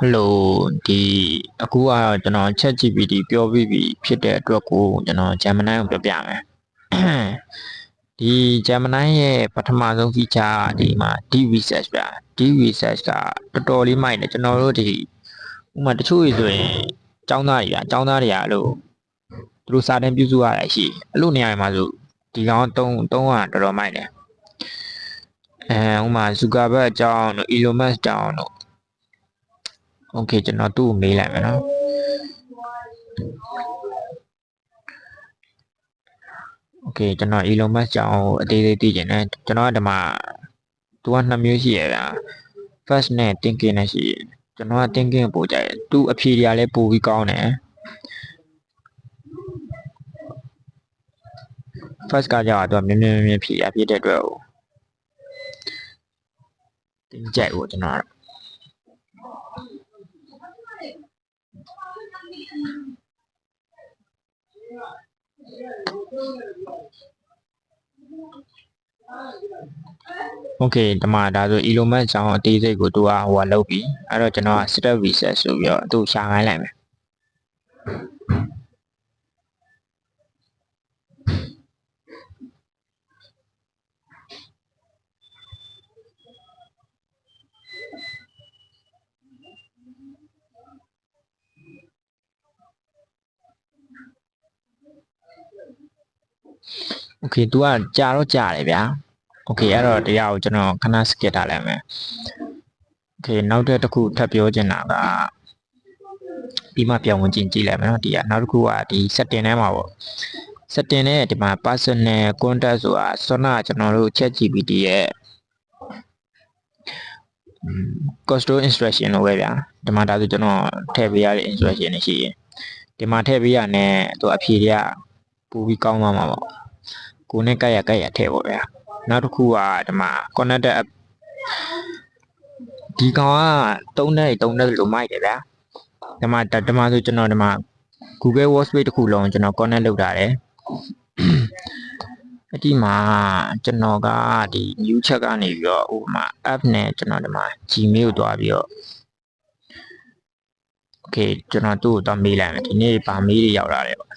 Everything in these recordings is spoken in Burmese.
Hello ဒီအခုကတော့ကျွန်တော် ChatGPT ပြောပြီးပြီဖြစ်တဲ့အတွက်ကိုကျွန်တော် Gemini ကိုပြောပြမယ်ဒီ Gemini ရဲ့ပထမဆုံး feature ကဒီမှာ deep research ဗျာ deep research ကတော်တော်လေးမိုက်တယ်ကျွန်တော်တို့ဒီဥပမာတချို့ဆိုရင်ကျောင်းသားတွေအဲ့လိုသူတို့စာတန်းပြုစုရတာရှိအဲ့လိုနေရာမှာဆိုဒီကောင်တုံးကတော်တော်မိုက်တယ်ဥပမာ Zuckerberg အကြောင်းတို့ Elon Musk အကြောင်းတို့โอเคကျွန်တော်သူ့ကိုမေးလိုက်မယ်နော်โอเคကျွန်တော် Elon Musk ကြောင်းအသေးသေးသိချင်တယ်ကျွန်တော်ကဒီမှာသူက2မျိုးရှိရဗျာ first နဲ့ thinking နဲ့ရှိရကျွန်တော်က thinking ပို့ကြတယ်သူအဖြေတွေကလည်းပိုပြီးကောင်းတယ် first ကကြောက်တော့မြင်းဖြေရဖြစ်တဲ့အတွက်ကိုတင်ကြိုက်ဖို့ကျွန်တော်โอเคဒီမှာဒါဆို Elon Musk ကြောင်းအသေးစိတ်ကိုသူကဟိုလုပ်ပြီးအဲ့တော့ကျွန်တော်က step research ဆိုပြီးတော့သူ့ရှာခိုင်းလိုက်မယ်โอเค तू ကကြာတော့ကြာတယ်ဗျာโอเคအဲ့တော့တရားကိုကျွန်တော်ခဏ skip ထားလိုက်မယ်โอเคနောက်တစ်ခုထပ်ပြောချင်တာကပြီးမှပြန်ဝင်ကြည့်လိုက်မယ်နော်ဒီကနောက်တစ်ခုကဒီ setting ထဲမှာပေါ့ setting နဲ့ဒီမှာ personal contact ဆိုတာဆွမ်းနာကျွန်တော်တို့ ChatGPT ရဲ့ control instruction လို့ပဲဗျာဒီမှာဒါဆိုကျွန်တော်ထည့်ပေးရတဲ့ instruction တွေရှိရင်ဒီမှာထည့်ပေးရတဲ့သူအဖြေတွေကပိုပြီးကောင်းသွားမှာပေါ့ကိုနဲ့ကြက်ရထည့်ပေါ့ဗျာနောက်တစ်ခုကဒီမှာ connected app ဒီကောင်ကသုံးတဲ့လို့မိုက်တယ်ဗျာဒီမှာဆိုကျွန်တော်ဒီမှာ Google Workspace တစ်ခုလုံးကျွန်တော် connect လုပ်ထားတယ်အဒီမှာကျွန်တော်ကဒီ new chat ကနေပြီးတော့ဥပမာ app နဲ့ကျွန်တော်ဒီမှာ Gmail ကိုတွားပြီးတော့ okay ကျွန်တော်သူ့ကိုတော့မေးလိုက်မယ်ဒီနေ့ဗာမေးတွေရောက်လာတယ်ပေါ့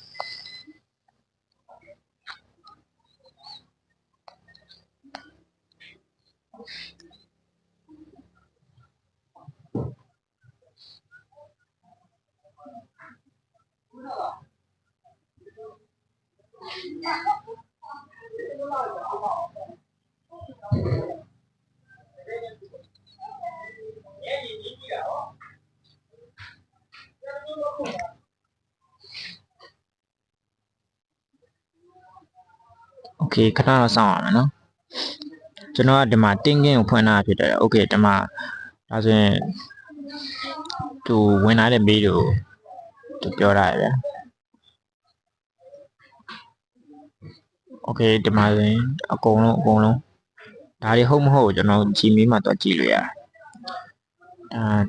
โอเคခဏတော့စောင့်ရမယ်နော်ကျွန်တော်ကဒီမှာ thinking ကိုဖွင့်ထားဖြစ်တယ်โอเคဒီမှာဒါဆိုရင်သူဝင်လာတဲ့ mail ကိုသူပြောတာရယ်โอเคဒီမှာဆိုရင်အကုန်လုံးဒါတွေဟုတ်မဟုတ်ကျွန်တော် Gmail မှာတော့ကြည့်လို့ရတယ်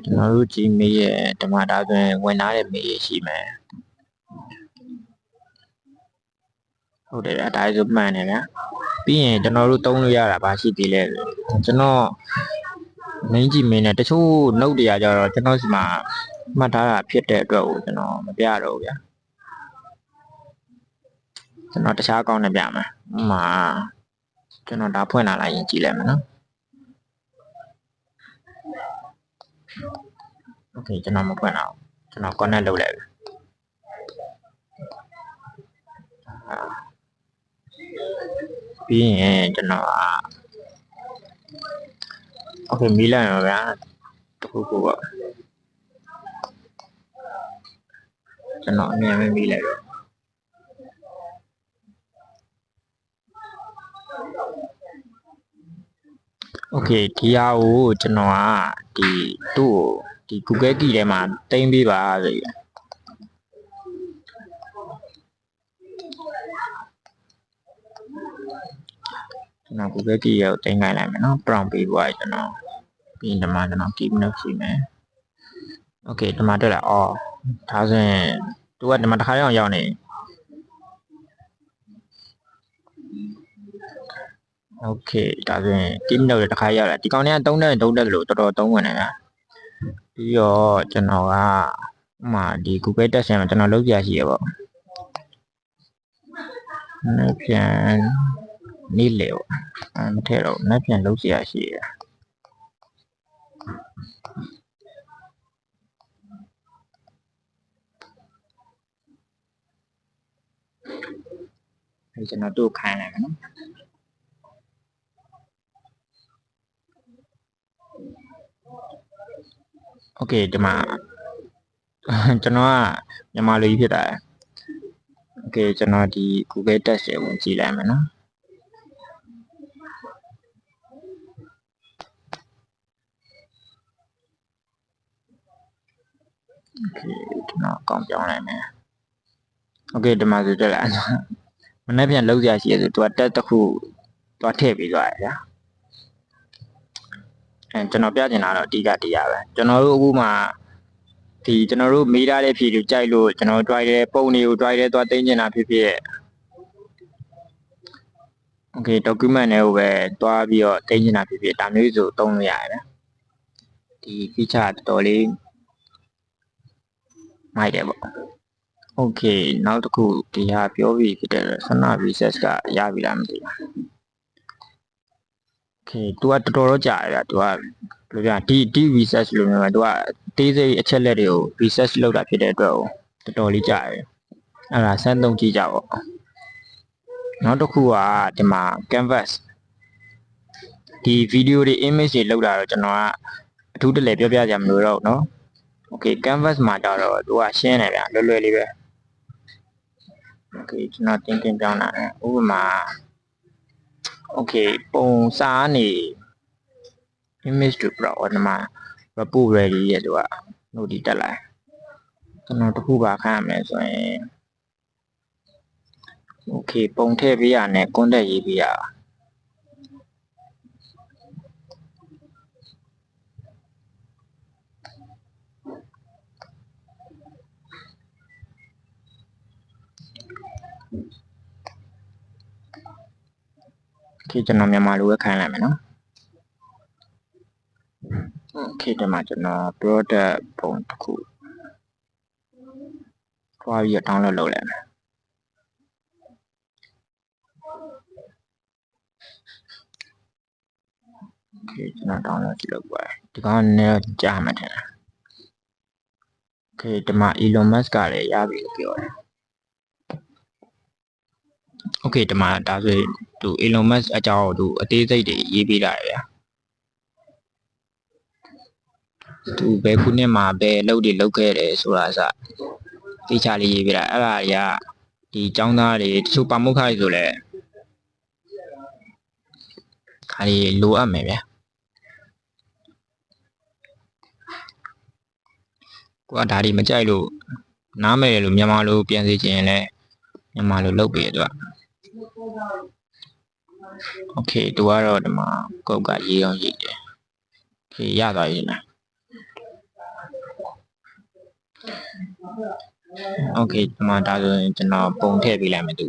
ကျွန်တော်တို့ Gmail ရဲ့ဒီမှာဒါဆိုရင်ဝင်လာတဲ့ mail ရှိမယ်ဟုတ်တယ်ဗျာဒါဆိုမှန်တယ်ဗျာပြီးရင်ကျွန်တော်တို့သုံးလို့ရတာဘာရှိသေးလဲကျွန်တော် main Gmail နဲ့တချို့ note တွေကကြတော့ကျွန်တော်စီမှာမှတ်ထားတာဖြစ်တဲ့အတွက်ကိုကျွန်တော်မပြတော့ဘူးဗျာကျွန်တော်တခြားအကောင့်နဲ့ပြမယ်ဥပမာကျွန်တော်ဒါဖွင့်လာလိုက်ရင်ကြည့်လိုက်မယ်နော်โอเคကျွန်တော်မဖွင့်တော့ကျွန်တော် connect လုပ်လိုက်ပြီပြီးရင်ကျွန်တော်โอเคမီးလိုက်ပါဗျာတခုခုပေါ့ကျွန်တော်အမြင်မီးလိုက်တော့โอเคဒီဟာကိုကျွန်တော်ကဒီသူ့ကိုဒီ Google Key ထဲမှာတင်ပေးပါဆိုပြီးကျွန်တော် Google Key ကိုတင်ခိုင်းလိုက်မယ်နော် prompt ပေးဖို့ကျွန်တော်ပြီးရင်ဒီမှာကျွန်တော် keep note ရှိမယ်โอเคဒီမှာတက်လာအော်ဒါဆိုရင်သူကဒီမှာတစ်ခါရောက်နေโอเคဒါဆိုရင် keep note တစ်ခါရောက်လာဒီကောင်တွေကသုံးတယ်လို့တော်တော်သုံးဝင်တယ်ဗျာ ပြီးတော့ကျွန်တော်ကဥမာဒီ Google တက်ဆင်မှာကျွန်တော်လုပ်ပြရှိရပေါ့နောက်ပြန်နေ့လေပေါ့မထည့်တော့နောက်ပြန်လုပ်ပြရှိရကျွန်တော်တို့ခိုင်းလိုက်မယ်နော်โอเคဒီမှာကျွန်တော်ကမြန်မာလူကြီးဖြစ်တာโอเคကျွန်တော်ဒီ Google တက်ဆင်ဝင်ကြည့်လိုက်မယ်နော်โอเคကျွန်တော်အကောင့်ပြောင်းလိုက်မယ်โอเคဒီမှာဆိုတက်လာမနေ့ပြန်လောက်ရရှိရဆိုသူကတက်တစ်ခုသွားထည့်ပြီးသွားတယ်ဗျာကျွန်တော်ပြချင်တာတော့အဓိကတရားပဲကျွန်တော်တို့အခုမှဒီကျွန်တော်တို့မေးထားတဲ့ဖြေတွေကြိုက်လို့ကျွန်တော် drive တဲ့ပုံတွေကို drive တဲ့သွားတင်ကျင်တာဖြစ်ဖြစ်โอเค document တွေကိုပဲသွားပြီးတော့တင်ကျင်တာဖြစ်ဖြစ်ဒါမျိုးဆိုသုံးလို့ရတယ်ဗျာဒီ feature တော်တော်လေးမိုက်တယ်ပေါ့โอเคနောက်တစ်ခုဒီဟာပြောပြီးဖြစ်တဲ့ဆန္ဒ research ကရပြီလားမသိဘူးโอเคသူကတော်တော်ကြာတယ်ဗျာသူကဘယ်လိုပြောဒီ research လို့မျိုးပဲသူကတေးစိတ်အချက်လက်တွေကို research လုပ်တာဖြစ်တဲ့အတွက်တော်တော်လေးကြာတယ်အဲ့ဒါစမ်းသုံးကြည့်ကြပါနောက်တစ်ခုကဒီမှာ canvas ဒီ video တွေ image တွေလောက်တာတော့ကျွန်တော်ကအထူးတလဲပြောပြကြမလို့တော့เนาะโอเค canvas မှာတော့သူကရှင်းတယ်ဗျာလွယ်လွယ်လေးပဲโอเคကျွန်တော်တင်ပြောင်းတာဥပမာโอเคပုံစားနေ image to pro ဒီမှာ report ready ရဲ့သူက note တက်လာကျွန်တော်တစ်ခုပါခန့်ရမယ်ဆိုရင်โอเคပုံထည့်ပေးရနဲ့ contact ရေးပေးရโอเคကျွန်တော်မြန်မာလိုပဲခိုင်းလိုက်မယ်နော်โอเคဒီမှာကျွန်တော် product ပုံတစ်ခုထွားပြီးတော့ download လုပ်လိုက်မယ်โอเคကျွန်တော် download လုပ်ပါဒီကောင်နဲ့ကြာမှထင်တယ်โอเคဒီမှာ Elon Musk ကလည်းရပြီလို့ပြောတယ်โอเคဒီမှာဒါဆိုသူ Elon Musk အကြောင်းသူအသေးစိတ်တွေရေးပေးတာရယ်သူဘယ်ခုနှစ်မှာဘယ်လုပ်တွေလုပ်ခဲ့တယ်ဆိုတာအစသိချလေးရေးပေးတာအဲ့ဒါတွေကဒီចောင်းသားတွေတချို့ပါမုခါတွေဆိုလဲခါလေးလိုအပ်မယ်ဗျာကိုကဒါတွေမကြိုက်လို့နားမယ်လို့မြန်မာလိုပြန်စီခြင်းလဲမြန်မာလိုလုပ်ပေးတယ်သူကโอเคသူကတော့ဒီမှာကုတ်ကရေးအောင်ရေးတယ်โอเคရသွားပြီလားโอเคဒီမှာဒါဆိုရင်ကျွန်တော်ပုံထည့်ပေးလိုက်မယ်သူ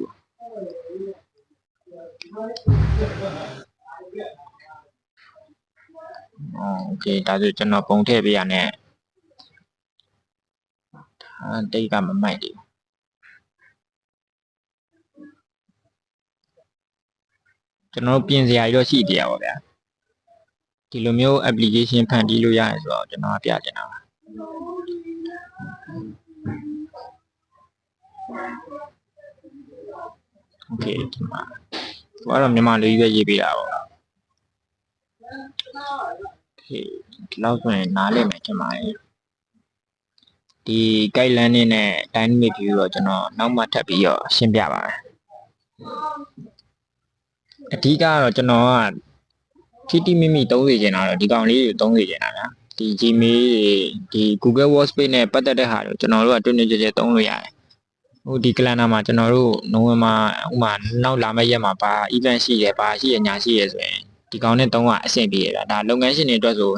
โอเคဒါဆိုကျွန်တော်ပုံထည့်ပေးရနဲ့တိတ်ကမမိုက်ဘူးကျွန်တော်ပြင်စရာကြီးတော့ရှိသေးရပါဗျာဒီလိုမျိုး application ဖန်တီးလို့ရတယ်ဆိုတော့ကျွန်တော်ပြချင်တာပါโอเคဒီမှာသူကတော့မြန်မာလူကြီးပဲရေးပေးတာပေါ့โอเคဒီလောက်ဆိုရင်နားလည်မယ်ထင်ပါတယ်ဒီ guideline နဲ့ dynamic view တော့ကျွန်တော်နောက်မှထပ်ပြီးတော့ရှင်းပြပါမယ်အဓိကကတော့ကျွန်တော်ကထိတိမိမိသုံးစေချင်တာတော့ဒီကောင်လေးတွေသုံးစေချင်တာဗျာဒီ Gmail ဒီ Google Workspace နဲ့ပတ်သက်တဲ့ဟာတွေကျွန်တော်တို့ကတွင်းတွင်းကြဲကြဲသုံးလို့ရတယ်ဟိုဒီ calendar မှာကျွန်တော်တို့နိုဝင်ဘာဥမာနောက်လာမယ့်ရက်မှာဘာ event ရှိရဘာရှိရညာရှိရဆိုရင်ဒီကောင်နဲ့သုံးကအဆင်ပြေရတာဒါလုပ်ငန်းရှင်တွေအတွက်ဆို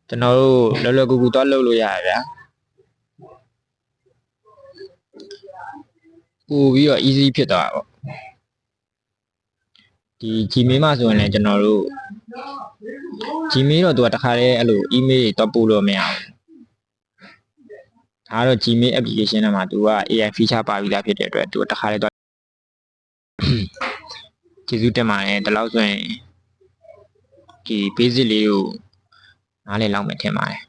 ကျွန်တော်တို့လောလောကူကူသွားလုပ်လို့ရတယ်ဗျာပို့ပြီးတော့ easy ဖြစ်သွားတာပေါ့ဒီ Gmail မှာဆိုရင်လည်းကျွန်တော်တို့ Gmail တော့သူကတခါတည်းအဲ့လို email တွေတော့ပို့လို့မရဘူး ဒါကတော့ Gmail application ထဲမှာသူက AI feature ပါပြီးသားဖြစ်တဲ့အတွက်သူတစ်ခါလေးတော့ကျေးဇူးတင်ပါတယ်ဒီလောက်ဆိုရင်ဒီ basic လေးကိုနားလည်လောက်မယ်ထင်ပါတယ်